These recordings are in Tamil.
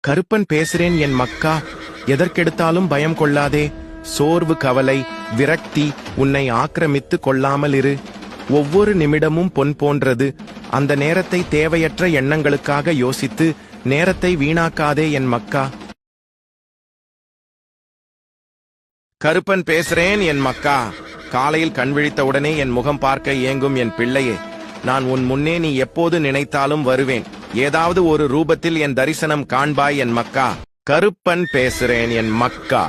கருப்பன் பேசுறேன் என் மக்கா. எதற்கெடுத்தாலும் பயம் கொள்ளாதே. சோர்வு, கவலை, விரக்தி உன்னை ஆக்கிரமித்து கொள்ளாமல் இரு. ஒவ்வொரு நிமிடமும் பொன் போன்றது. அந்த நேரத்தை தேவையற்ற எண்ணங்களுக்காக யோசித்து நேரத்தை வீணாக்காதே என் மக்கா. கருப்பன் பேசுறேன் என் மக்கா. காலையில் கண் விழித்தவுடனே என் முகம் பார்க்க ஏங்கும் என் பிள்ளையே, நான் உன் முன்னே நீ எப்போது நினைத்தாலும் வருவேன். ஏதாவது ஒரு ரூபத்தில் என் தரிசனம் காண்பாய் என் மக்கா. கருப்பன் பேசுறேன் என் மக்கா.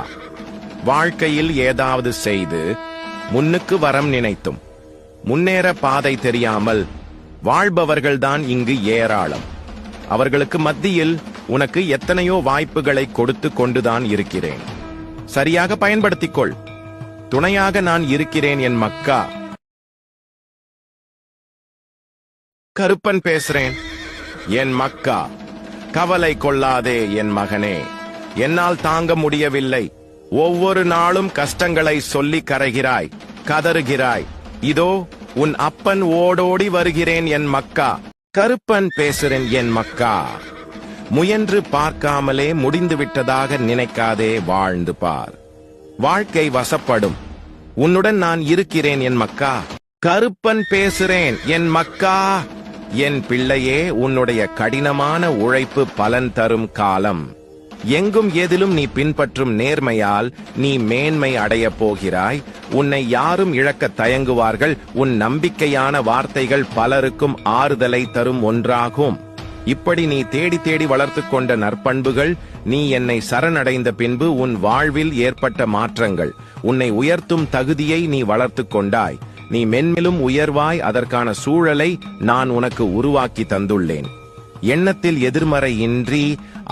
வாழ்க்கையில் ஏதாவது செய்து முன்னுக்கு வரம் நினைத்தும் முன்னேற பாதை தெரியாமல் வாழ்பவர்கள்தான் இங்கு ஏராளம். அவர்களுக்கு மத்தியில் உனக்கு எத்தனையோ வாய்ப்புகளை கொடுத்து கொண்டுதான் இருக்கிறேன். சரியாக பயன்படுத்திக்கொள். துணையாக நான் இருக்கிறேன் என் மக்கா. கருப்பன் பேசுறேன் என் மக்கா. கவலை கொள்ளாதே என் மகனே. என்னால் தாங்க முடியவில்லை. ஒவ்வொரு நாளும் கஷ்டங்களை சொல்லி கரைகிறாய், கதறுகிறாய். இதோ உன் அப்பன் ஓடோடி வருகிறேன் என் மக்கா. கருப்பன் பேசுறேன் என் மக்கா. முயன்று பார்க்காமலே முடிந்துவிட்டதாக நினைக்காதே, வாழ்ந்து பார். வாழ்க்கை வசப்படும். உன்னுடன் நான் இருக்கிறேன் என் மக்கா. கருப்பன் பேசுறேன் என் மக்கா. என் பிள்ளையே, உன்னுடைய கடினமான உழைப்பு பலன் தரும் காலம். எங்கும் எதிலும் நீ பின்பற்றும் நேர்மையால் நீ மேன்மை அடையப் போகிறாய். உன்னை யாரும் இழக்க தயங்குவார்கள். உன் நம்பிக்கையான வார்த்தைகள் பலருக்கும் ஆறுதலை தரும் ஒன்றாகும். இப்படி நீ தேடி தேடி வளர்த்து கொண்ட நற்பண்புகள், நீ என்னை சரணடைந்த பின்பு உன் வாழ்வில் ஏற்பட்ட மாற்றங்கள், உன்னை உயர்த்தும் தகுதியை நீ வளர்த்து கொண்டாய். நீ மென்மேலும் உயர்வாய். அதற்கான சூழலை நான் உனக்கு உருவாக்கி தந்துள்ளேன். எண்ணத்தில் எதிர்மறை இன்றி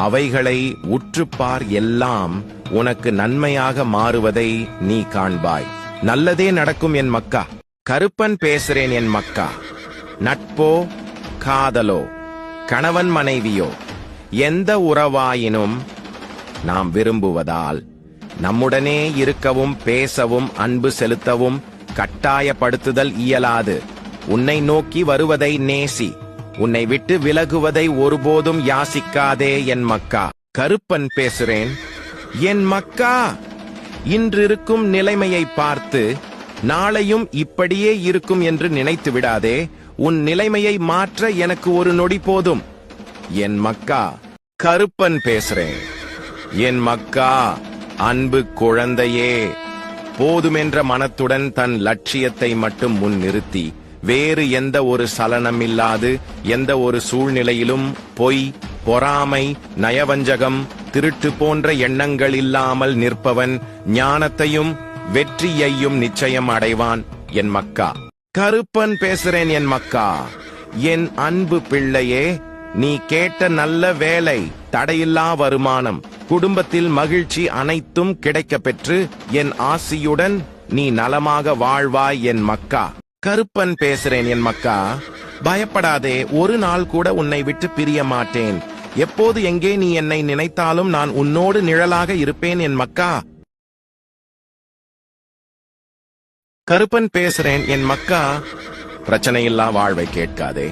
அவைகளை உற்றுப்பார். எல்லாம் உனக்கு நன்மையாக மாறுவதை நீ காண்பாய். நல்லதே நடக்கும் என் மக்கா. கருப்பன் பேசுறேன் என் மக்கா. நட்போ, காதலோ, கணவன் மனைவியோ, எந்த உறவாயினும் நாம் விரும்புவதால் நம்முடனே இருக்கவும் பேசவும் அன்பு செலுத்தவும் கட்டாயப்படுத்துதல் இயலாது. உன்னை நோக்கி வருவதை நேசி. உன்னை விட்டு விலகுவதை ஒருபோதும் யாசிக்காதே என் மக்கா. கருப்பன் பேசுறேன் என் மக்கா. இன்றிருக்கும் நிலைமையை பார்த்து நாளையும் இப்படியே இருக்கும் என்று நினைத்து விடாதே. உன் நிலைமையை மாற்ற எனக்கு ஒரு நொடி போதும் என் மக்கா. கருப்பன் பேசுறேன் என் மக்கா. அன்பு குழந்தையே, போதுமென்ற மனத்துடன் தன் லட்சியத்தை மட்டும் முன் நிறுத்தி வேறு எந்த ஒரு சலனமில்லாது எந்த ஒரு சூழ்நிலையிலும் பொய், பொறாமை, நயவஞ்சகம், திருட்டு போன்ற எண்ணங்கள் இல்லாமல் நிற்பவன் ஞானத்தையும் வெற்றியையும் நிச்சயம் அடைவான் என் மக்கா. கருப்பன் பேசுறேன் என் மக்கா. என் அன்பு பிள்ளையே, நீ கேட்ட நல்ல வேலை, தடையில்லா வருமானம், குடும்பத்தில் மகிழ்ச்சி அனைத்தும் கிடைக்கப் பெற்று என் ஆசியுடன் நீ நலமாக வாழ்வாய் என் மக்கா. கருப்பன் பேசுறேன் என் மக்கா. பயப்படாதே. ஒரு நாள் கூட உன்னை விட்டு பிரிய மாட்டேன். எப்போது எங்கே நீ என்னை நினைத்தாலும் நான் உன்னோடு நிழலாக இருப்பேன் என் மக்கா. கருப்பன் பேசுறேன் என் மக்கா. பிரச்சனையில்லா வாழ்வை கேட்காதே.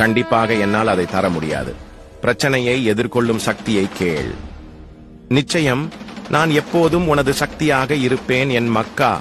கண்டிப்பாக என்னால் அதை தர முடியாது. பிரச்சனையை எதிர்கொள்ளும் சக்தியை கேள். நிச்சயம் நான் எப்போதும் உனது சக்தியாக இருப்பேன் என் மக்கா.